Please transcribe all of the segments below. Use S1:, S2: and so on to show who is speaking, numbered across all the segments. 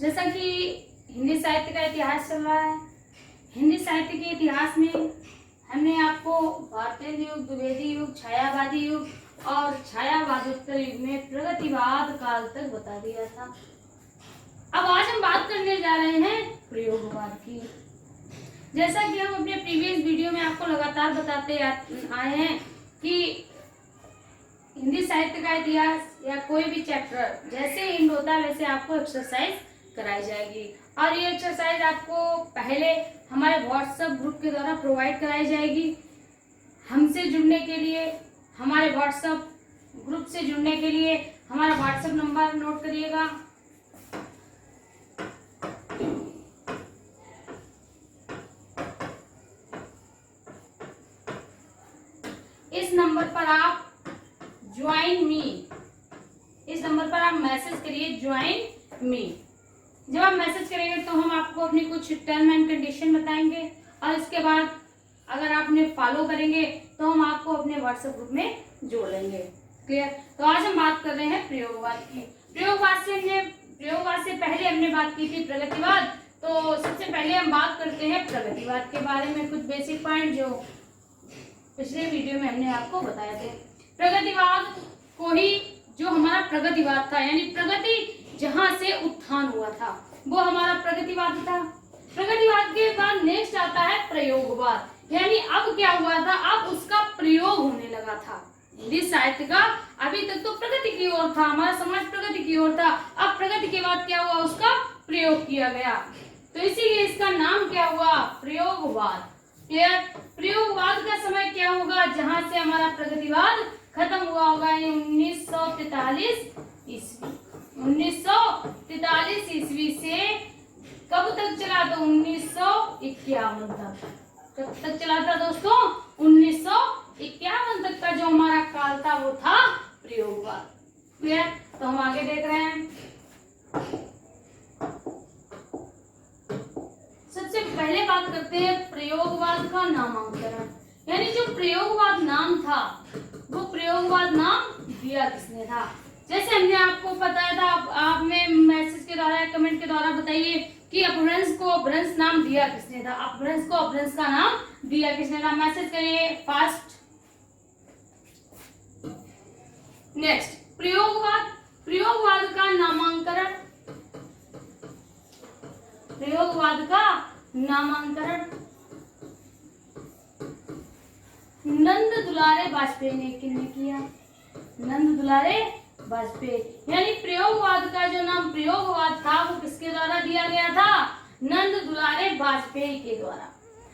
S1: जैसा कि हिंदी साहित्य का इतिहास चल रहा है, हिंदी साहित्य के इतिहास में हमने आपको भारतीय युग, द्विवेदी युग, छायावादी युग और छायावादोत्तर युग में प्रगतिवाद काल तक बता दिया था। अब आज हम बात करने जा रहे हैं प्रयोगवाद की। जैसा कि हम अपने प्रीवियस वीडियो में आपको लगातार बताते आए हैं कि हिंदी साहित्य का इतिहास या कोई भी चैप्टर जैसे हिंद होता है वैसे आपको एक्सरसाइज कराई जाएगी, और ये एक्सरसाइज आपको पहले हमारे व्हाट्सएप ग्रुप के द्वारा प्रोवाइड कराई जाएगी। हमसे जुड़ने के लिए, हमारे व्हाट्सएप ग्रुप से जुड़ने के लिए हमारा व्हाट्सएप नंबर नोट करिएगा। इस नंबर पर आप ज्वाइन मी, इस नंबर पर आप मैसेज करिए ज्वाइन मी। जब आप मैसेज करेंगे तो हम आपको अपनी कुछ टर्म एंड कंडीशन बताएंगे, और इसके बाद अगर आप उन्हें फॉलो करेंगे तो हम आपको अपने व्हाट्सएप ग्रुप में जोड़ लेंगे। क्लियर? तो आज हम बात कर रहे हैं प्रयोगवाद की। प्रयोगवाद से पहले हमने बात की थी प्रगतिवाद। तो सबसे पहले हम बात करते हैं प्रगतिवाद के बारे में, कुछ बेसिक पॉइंट जो पिछले वीडियो में हमने आपको बताए थे। प्रगतिवाद को ही जो हमारा प्रगतिवाद था, यानी प्रगति जहां से उत्थान हुआ था वो हमारा प्रगतिवाद था। प्रगतिवाद के बाद नेक्स्ट आता है प्रयोगवाद, यानी अब क्या हुआ था, अब उसका प्रयोग होने लगा था। हिंदी साहित्य का अभी तक तो प्रगति की ओर था, हमारा समाज प्रगति की ओर था। अब प्रगति के बाद क्या हुआ, उसका प्रयोग किया गया, तो इसीलिए इसका नाम क्या हुआ, प्रयोगवाद। प्रयोगवाद का समय क्या होगा, जहां से हमारा प्रगतिवाद खत्म हुआ होगा, 1943 ईस्वी। 1943 ईस्वी से कब तक चला, तो 1951 तक। कब तक चला था दोस्तों, 1951 तक का जो हमारा काल था वो था प्रयोगवाद। क्लियर? तो हम आगे देख रहे हैं। सबसे पहले बात करते हैं प्रयोगवाद का नामांकन, यानी जो प्रयोगवाद नाम था वो प्रयोगवाद नाम दिया किसने था। जैसे हमने आपको बताया था, आपने मैसेज के द्वारा, कमेंट के द्वारा बताइए कि अपभ्रंश को अपभ्रंश नाम दिया किसने था, अपभ्रंश को अपभ्रंश का नाम दिया किसने था। मैसेज करिए फास्ट। नेक्स्ट प्रयोगवाद, प्रयोगवाद का नामांकन, प्रयोगवाद का नामांकन नंद दुलारे वाजपेयी ने किया, नंद दुलारे वाजपेयी। यानी प्रयोगवाद का जो नाम प्रयोगवाद था वो किसके द्वारा दिया गया था, नंद दुलारे वाजपेयी के द्वारा।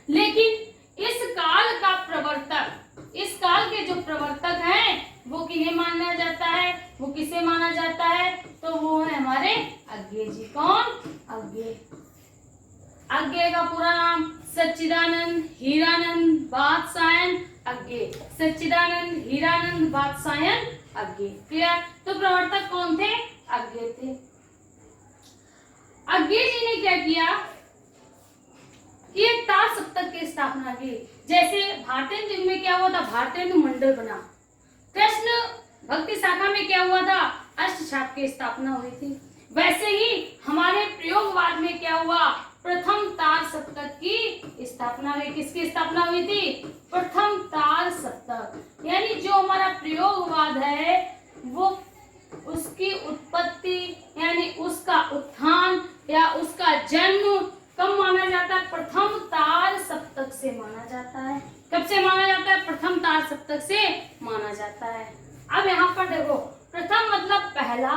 S1: लेकिन इस काल का प्रवर्तक, इस काल के जो प्रवर्तक हैं वो किन्हें माना जाता है, वो किसे माना जाता है, तो वो है हमारे अज्ञे जी। कौन? अज्ञे। अज्ञे का पूरा नाम सच्चिदानंद हीरानंद वात्सायन अज्ञे, सच्चिदानंद हीरानंद वात्सायन अज्ञे। क्लियर? तो प्रवर्तक कौन थे, अज्ञे थे। अज्ञे जी ने क्या किया कि एक तार सप्तक की स्थापना की। जैसे भारतीय युग में क्या हुआ था, भारतीय मंडल बना। कृष्ण भक्ति शाखा में क्या हुआ था, अष्टछाप की स्थापना हुई थी। वैसे ही हमारे प्रयोगवाद में क्या हुआ, प्रथम तार सप्तक की स्थापना हुई। किसकी स्थापना हुई थी, प्रथम तार सप्तक। यानी जो हमारा प्रयोगवाद है वो उसकी उत्पत्ति यानी उसका उत्थान या उसका जन्म कब माना जाता है, प्रथम तार सप्तक से माना जाता है। कब से माना जाता है, प्रथम तार सप्तक से माना जाता है। अब यहाँ पर देखो, प्रथम मतलब पहला,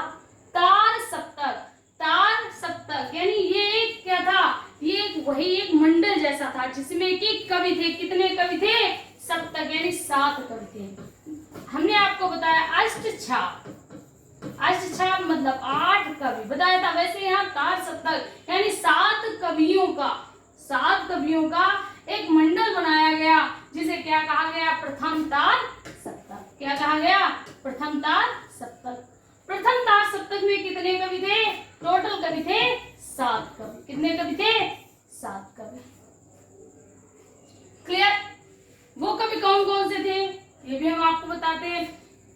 S1: तार सप्तक, तार सप्तक यानी ये एक क्या था, ये वही एक मंडल जैसा था जिसमें कि कवि थे। कितने कवि थे, सप्तक यानी 7 कवि थे। हमने आपको बताया अष्टछाप, अष्टछाप मतलब 8 कवि बताया था। वैसे यहाँ तार सप्तक यानी 7 कवियों का एक मंडल बनाया गया, जिसे क्या कहा गया, प्रथम तार सप्तक। क्या कहा गया, प्रथम तार सप्तक। प्रथम तार सप्तक में कितने कवि थे, टोटल कवि थे 7 कवि। कितने कवि थे, 7 कवि। क्लियर? वो कवि कौन कौन से थे ये भी हम आपको बताते हैं।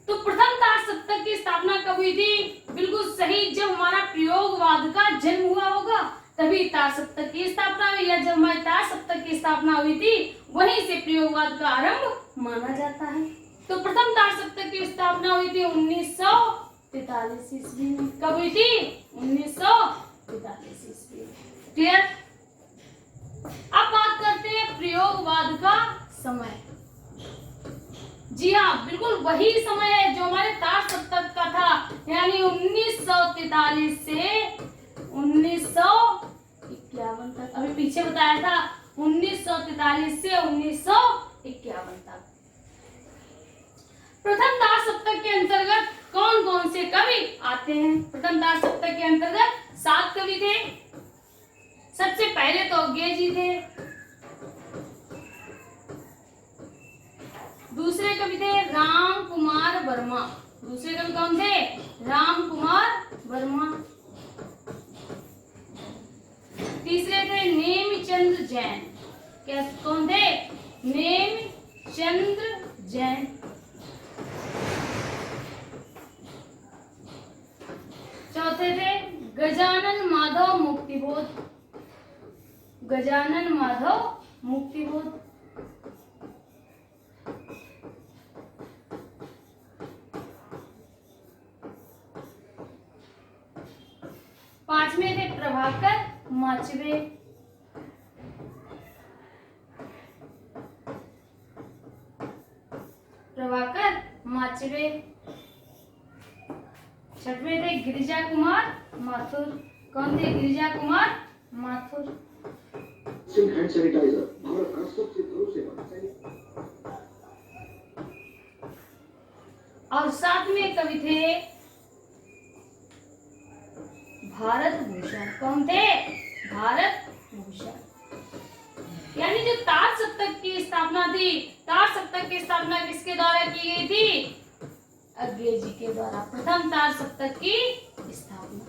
S1: तो प्रथम तार सप्तक की स्थापना कब हुई थी, बिल्कुल सही। जब हमारा प्रयोगवाद का जन्म हुआ होगा तभी तार सप्तक की स्थापना हुई, या जब हमारी तार सप्तक की स्थापना हुई थी वहीं से प्रयोगवाद का आरंभ माना जाता है। तो प्रथम तार सप्तक की स्थापना हुई थी 1943 ईस्वी में। कब हुई थी? 1943 ईस्वी में। क्लियर? अब बात करते हैं प्रयोगवाद का समय। जी हाँ, बिल्कुल वही समय है जो हमारे तार सप्तक का था, यानी 1943 से 1951 तक। अभी पीछे बताया था 1943 से 1951 तक। प्रथम तार सप्तक के अंतर्गत कौन कौन से कवि आते हैं? प्रथम तार सप्तक के अंतर्गत 7 कवि थे। सबसे पहले तो अज्ञे जी थे, दूसरे कवि थे राम कुमार वर्मा। दूसरे कवि कौन थे? राम कुमार वर्मा। तीसरे थे नेमचंद्र जैन। क्या कौन थे? नेमचंद्र जैन। चौथे थे गजानन माधव मुक्तिबोध। गजानन माधव मुक्तिबोध। पांचवें थे प्रभाकर माचवे। प्रभाकर माचवे। छठवें थे गिरिजा कुमार माथुर। कौन थे? गिरिजा कुमार माथुर।
S2: हैंड सैनिटाइजर भारत का सबसे भरोसेमंद।
S1: और सातवें कवि थे भारत भूषण। कौन थे? भारत भूषण। यानी जो तार सप्तक की स्थापना थी, तार सप्तक की स्थापना किसके द्वारा की गई थी? अज्ञे जी के द्वारा। प्रथम तार सप्तक की स्थापना,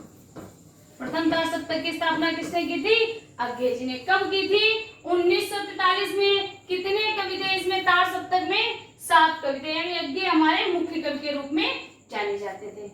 S1: प्रथम तार सप्तक की स्थापना किसने की थी? अज्ञे जी ने। कब की थी? 1943 में। कितने कवि थे इसमें? तार सप्तक में 7 कवि थे, यानी अज्ञे हमारे मुख्य कवि के रूप में जाने जाते थे।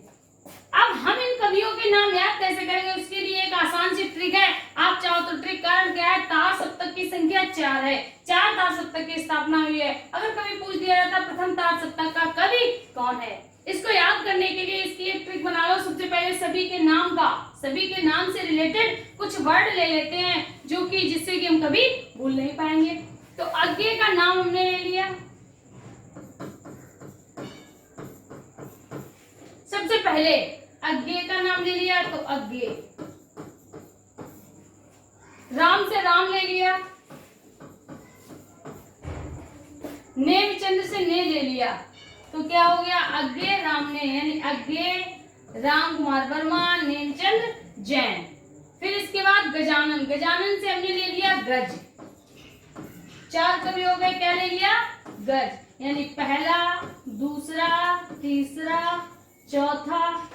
S1: अब हम इन कवियों के नाम याद कैसे करेंगे? उसके लिए एक आसान सी ट्रिक है। आप चाहो तो ट्रिक कारण क्या है? तार सप्तक की संख्या 4 है। 4 तार सप्तक की स्थापना हुई है। अगर कभी पूछ दिया जाता प्रथम तार सप्तक का कवि कौन है, इसको याद करने के लिए इसकी एक ट्रिक बना लो। सबसे पहले सभी के नाम का, सभी के नाम से रिलेटेड कुछ वर्ड ले लेते हैं जो कि जिससे कि हम कभी भूल नहीं पाएंगे। तो अज्ञे का नाम हमने ले लिया। सबसे पहले अज्ञे का नाम ले लिया तो अज्ञे। राम से राम ले लिया। नेमचंद्र से ने ले लिया तो क्या हो गया? अज्ञे राम ने, यानी अज्ञे राम कुमार वर्मा नेमचंद्र जैन। फिर इसके बाद गजानन, गजानन से हमने ले लिया गज। 4 कवि हो गए। क्या ले लिया? गज, यानी पहला, दूसरा, तीसरा, चौथा।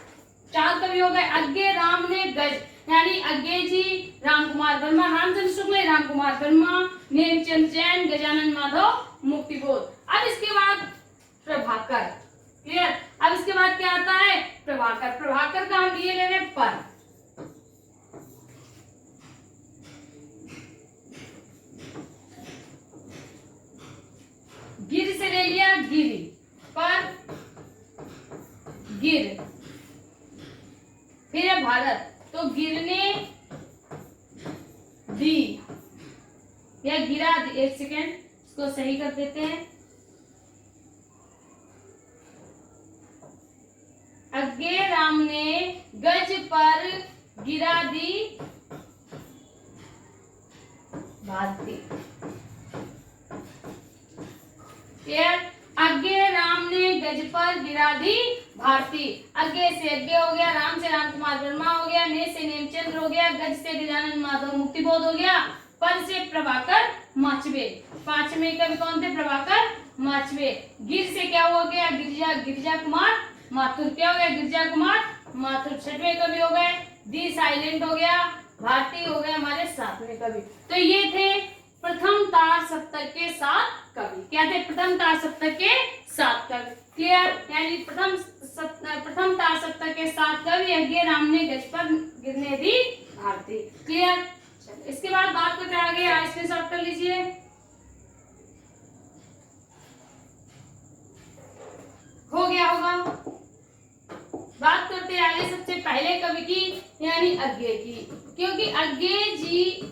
S1: 4 कवि हो गए। अज्ञे राम ने गज, यानी अज्ञे जी राम कुमार वर्मा, रामचंद्र शुक्ल राम कुमार वर्मा, नेमचंद जैन, गजानन माधव मुक्तिबोध। अब इसके बाद प्रभाकर। क्लियर? अब इसके बाद क्या आता है? प्रभाकर। प्रभाकर का हम लिए ले रहे पर। गिर से ले लिया गिरी, पर गिर। फिर है भारत, तो गिरने दी या गिरा दी। एक सेकेंड, इसको सही कर देते हैं। अज्ञे राम ने गज पर गिरा दी भारती। अज्ञे राम ने गज पर गिरा दी भारती। अज्ञे से अज्ञे हो गया, राम से राम कुमार वर्मा हो गया, ने से नेमचंद्र हो गया, गज से गजानन माधव मुक्तिबोध हो गया, पर से प्रभाकर माचवे। 5वें कवि कौन थे? प्रभाकर माचवे। गिर से क्या हो गया? गिरिजा, गिरिजा कुमार माथुर। क्या हो गया? गिरिजा कुमार माथुर। 6वें कवि हो गए। दी साइलेंट हो गया, भारती हो गए हमारे 7वें कवि। तो ये थे प्रथम तार सप्तक के 7 कवि। क्या थे? प्रथम तार सप्तक के सात कवि। क्लियर? यानी प्रथम तार सप्तक के 7 कवि अज्ञे राम ने गज पर गिरने दी भारती। क्लियर? चलो इसके बाद बात करते आगे, स्क्रीनशॉट कर लीजिए। हो गया होगा। बात करते आगे सबसे पहले कवि की यानी अज्ञे की, क्योंकि अज्ञे जी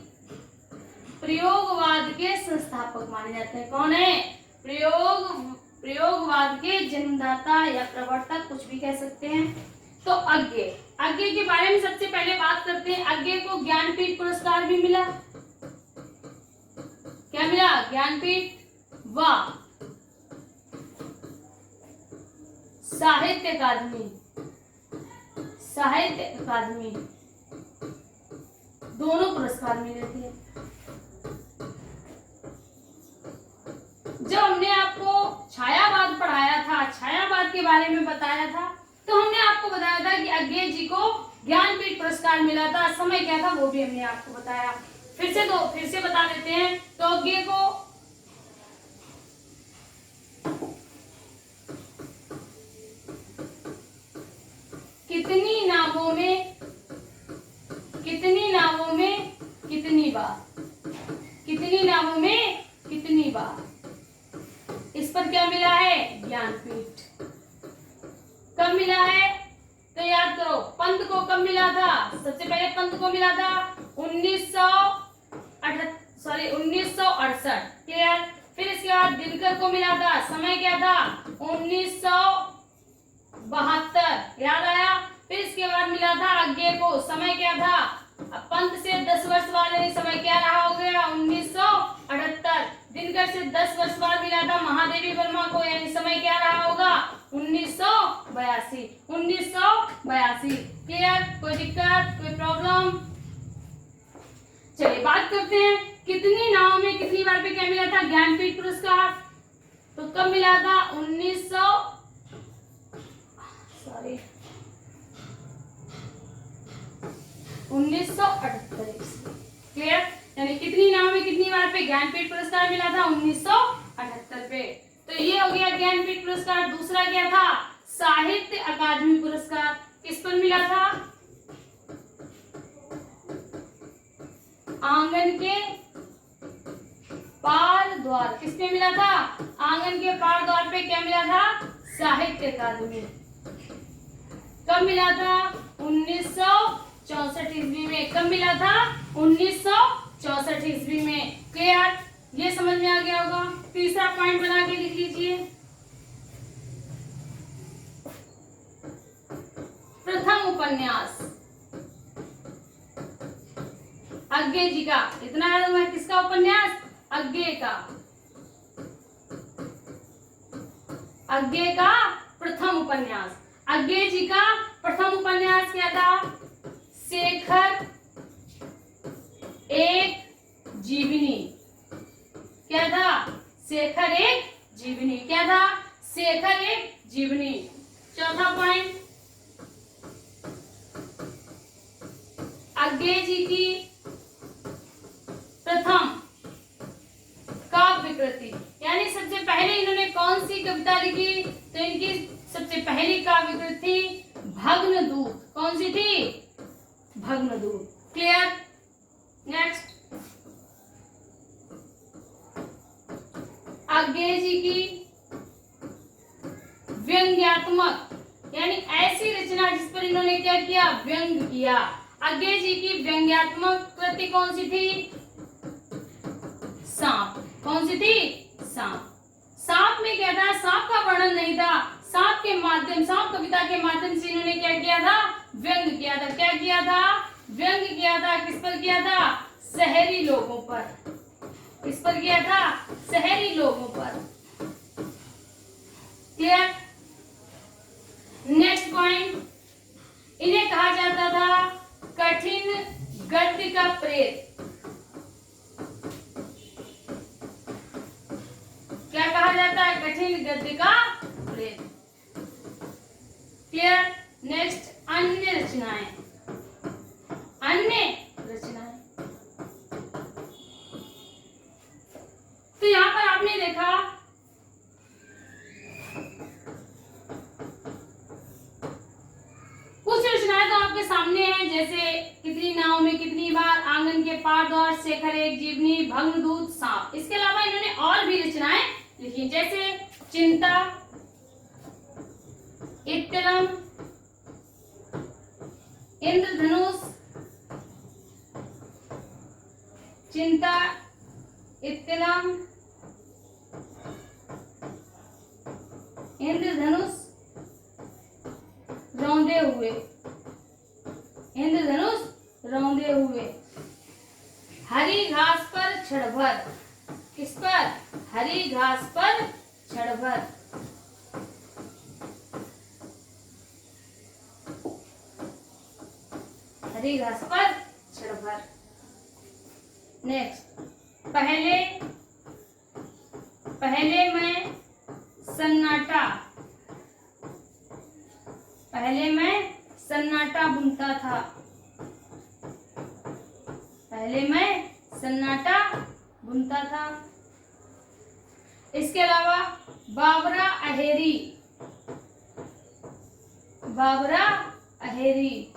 S1: प्रयोगवाद के संस्थापक माने जाते हैं। कौन है? प्रयोगवाद के जन्मदाता या प्रवर्तक, कुछ भी कह सकते हैं। तो अज्ञे के बारे में सबसे पहले बात करते हैं। अज्ञे को ज्ञानपीठ पुरस्कार भी मिला। क्या मिला? ज्ञानपीठ व साहित्य अकादमी दोनों पुरस्कार मिले थे। जब हमने आपको छायावाद पढ़ाया था, छायावाद के बारे में बताया था, तो हमने आपको बताया था कि अज्ञे जी को ज्ञानपीठ पुरस्कार मिला था। समय क्या था वो भी हमने आपको बताया। फिर से बता देते हैं। तो अज्ञे को कितनी नावों में कितनी बार, इस पर क्या मिला है? ज्ञानपीठ। कब मिला है? तो याद करो, पंत को कब मिला था? सबसे पहले पंत को मिला था 1968। क्लियर? फिर इसके बाद दिनकर को मिला था। समय क्या था? 1972। याद आया? फिर इसके बाद मिला था अज्ञे को। समय क्या था? अब पंत से 10 वर्ष बाद समय क्या रहा हो गया? 1978। दिनकर से 10 वर्ष बाद मिला था महादेवी वर्मा को, यानी समय क्या रहा होगा? 1982। क्लियर? कोई दिक्कत, कोई प्रॉब्लम? चलिए बात करते हैं कितनी नावों में कितनी बार पे क्या मिला था? ज्ञानपीठ पुरस्कार। तो कब मिला था? 1978। क्लियर? यानी कितनी नावों में कितनी बार पे ज्ञानपीठ पुरस्कार मिला था? 1978 पे। तो ये हो गया ज्ञानपीठ पुरस्कार। दूसरा क्या था? साहित्य अकादमी पुरस्कार। किस पर मिला था? आंगन के पार द्वार। किस पे मिला था? आंगन के पार द्वार पे क्या मिला था? साहित्य अकादमी। कब मिला था? 1964 ईस्वी में। कब मिला था? 1964 ईस्वी में। क्लियर? ये समझ में आ गया होगा। तीसरा पॉइंट बना के लिख लीजिए। प्रथम उपन्यास अज्ञे जी का। इतना याद होगा किसका उपन्यास? अज्ञे का। अज्ञे का प्रथम उपन्यास। अज्ञे जी का प्रथम उपन्यास क्या था? शेखर एक जीवनी। क्या था? शेखर एक जीवनी। क्या था? शेखर एक जीवनी। चौथा पॉइंट, अज्ञे जी की प्रथम काव्य कृति, यानी सबसे पहले इन्होंने कौन सी कविता लिखी? तो इनकी सबसे पहली काव्य कृति थी भग्नदूत। कौन सी थी? भग्नदूत। क्लियर? नेक्स्ट, अज्ञे जी की व्यंग्यात्मक, यानी ऐसी रचना जिस पर इन्होंने क्या किया? व्यंग किया। अज्ञे जी की व्यंग्यात्मक कृति कौन सी थी? सांप। कौन सी थी? सांप। सांप में क्या था? सांप का वर्णन नहीं था। सांप कविता के माध्यम से इन्होंने क्या किया था? व्यंग किया था। क्या किया था? व्यंग किया था। किस पर किया था? शहरी लोगों पर। किस पर किया था? शहरी लोगों पर। क्लियर? नेक्स्ट पॉइंट, इन्हें कहा जाता था कठिन गद्य का प्रेत। क्या कहा जाता है? कठिन गद्य का प्रेत। क्लियर? नेक्स्ट, अन्य रचनाएं। तो यहां पर आपने देखा आपके सामने है, जैसे कितनी नाव में कितनी बार, आंगन के पार द्वार, शेखर एक जीवनी, भंग दूध, सांप। इसके अलावा इन्होंने और भी रचनाएं लिखी, जैसे चिंता, इत्तलम, इंद्रधनुष, चिंता, इत्तलम, इंद्रधनुष, रौंदे हुए, इंद्रधनुष रौंदे हुए, हरी घास पर क्षण भर, किस पर, हरी घास पर क्षण भर, हरी घास पर क्षण भर। नेक्स्ट, पहले पहले मैं सन्नाटा, पहले मैं सन्नाटा बुनता था, पहले मैं सन्नाटा बुनता था। इसके अलावा बाबरा अहेरी, बाबरा अहेरी।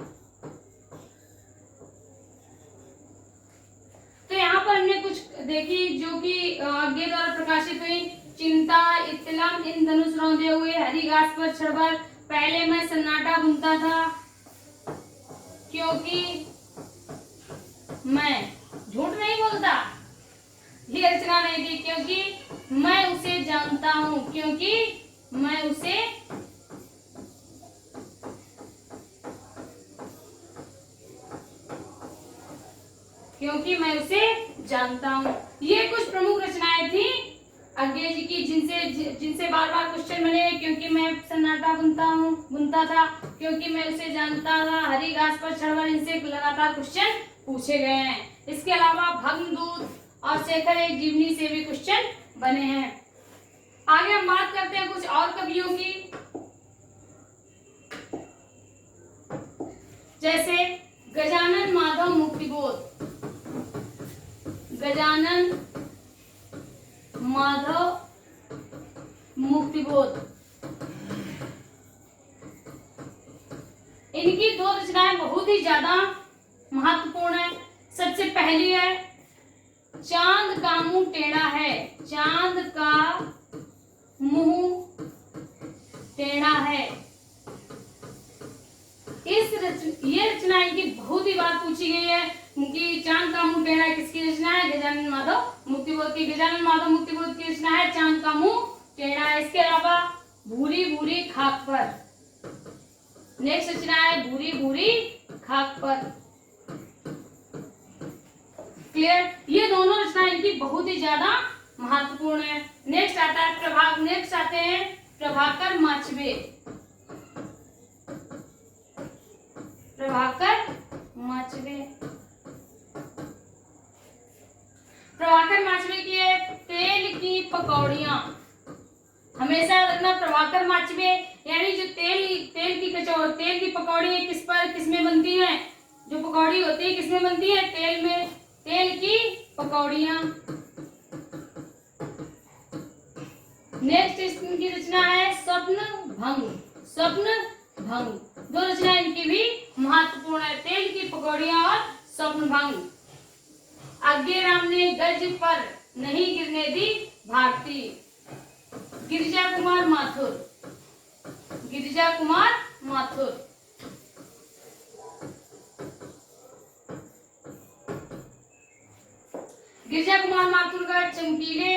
S1: तो यहाँ पर हमने कुछ देखी जो कि आगे द्वारा प्रकाशित हुई, चिंता, इत्तलम, इंद्रधनुष रौंदे हुए, हरी घास पर क्षण भर, पहले मैं सन्नाटा बुनता था, क्योंकि मैं झूठ नहीं बोलता, ये रचना नहीं थी, क्योंकि मैं उसे जानता हूं, क्योंकि मैं उसे जानता हूं। ये कुछ प्रमुख रचनाएं थी अज्ञे जी की, जिनसे बार बार क्वेश्चन बने, क्योंकि मैं सन्नाटा बुनता था, क्योंकि मैं उसे जानता था, हरी घास पर क्षण भर, इनसे लगातार क्वेश्चन पूछे गए हैं। इसके अलावा भंग दूध और शेखर एक जीवनी से भी क्वेश्चन बने हैं। आगे हम बात करते हैं कुछ और कवियों की, जैसे गजानन माधव मुक्तिबोध, गजानन माधव मुक्तिबोध। इनकी दो रचनाएं बहुत ही ज्यादा महत्वपूर्ण है। सबसे पहली है चांद का मुंह टेढ़ा है, चांद का मुंह टेढ़ा है। ये रचना इनकी बहुत ही बार पूछी गई है कि चांद का मुंह टेढ़ा किसकी रचना है, गजानन माधव मुक्तिबोध की। गजानन माधव मुक्तिबोध की रचना है चांद का मुंह टेढ़ा है। इसके अलावा भूरी भूरी खाक पर, नेक्स्ट रचना है भूरी भूरी खाक पर। क्लियर, ये दोनों रचनाएं इनकी बहुत ही ज्यादा महत्वपूर्ण है। नेक्स्ट आता है नेक्स्ट आते हैं प्रभाकर माचवे, प्रभाकर माचवे। प्रभाकर माचवे की है तेल की पकौड़ियां। हमेशा रखना प्रभाकर माचवे, यानी जो तेल की पकौड़ी है, किसमें बनती है, जो पकौड़ी होती है किसमें बनती है, तेल में, तेल की पकौड़ियां। नेक्स्ट इनकी रचना है स्वप्न भंग, स्वप्न भंग। दो रचना इनकी भी महत्वपूर्ण है, तेल की पकौड़ियां और स्वप्न भंग। आज्ञे राम ने गज पर नहीं गिरने दी भारती, गिरिजा कुमार माथुर, गिरिजा कुमार माथुर। गिरिजा कुमार माथुर का चमकीले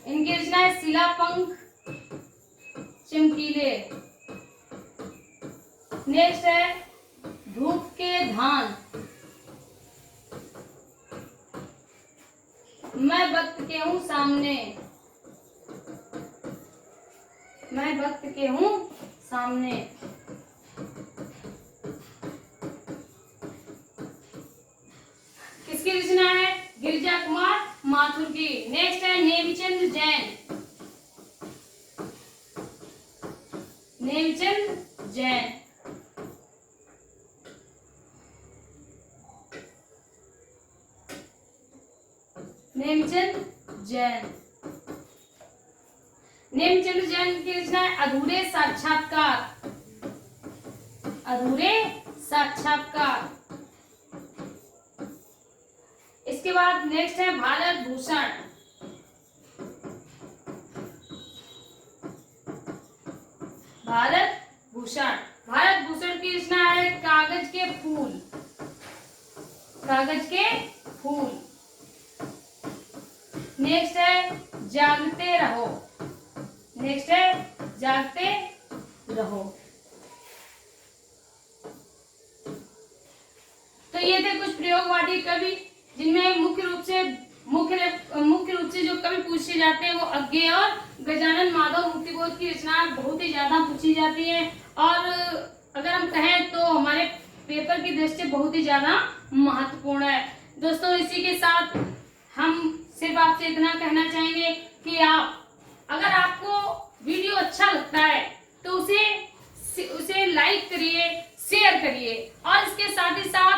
S1: इनकी रचना है शिला पंख चमकीले। नेक्स्ट है धूप के धान, मैं वक्त के हूं सामने, मैं वक्त के हूं सामने। किसकी रचना है, गिरिजा कुमार माथुर की। नेक्स्ट है नेमिचंद जैन, नेमिचंद जैन। नेमचंद जैन। नेमचंद जैन की रचना है अधूरे साक्षात्कार। अधूरे साक्षात्कार। इसके बाद नेक्स्ट है भारत भूषण। भारत भूषण। भारत भूषण की रचना है कागज के फूल। कागज के फूल। नेक्स्ट है जागते रहो। नेक्स्ट है जागते रहो। तो ये थे कुछ प्रयोगवादी कवि जिनमें मुख्य रूप से जो कवि पूछे जाते हैं वो अज्ञेय और गजानन माधव मुक्तिबोध की रचनाएं बहुत ही ज्यादा पूछी जाती है और अगर हम कहें तो हमारे पेपर की दृष्टि से बहुत ही ज्यादा महत्वपूर्ण है। दोस्तों इसी के साथ हम सिर्फ आपसे इतना कहना चाहेंगे कि अगर आपको वीडियो अच्छा लगता है तो उसे लाइक करिए, शेयर करिए और इसके साथ ही साथ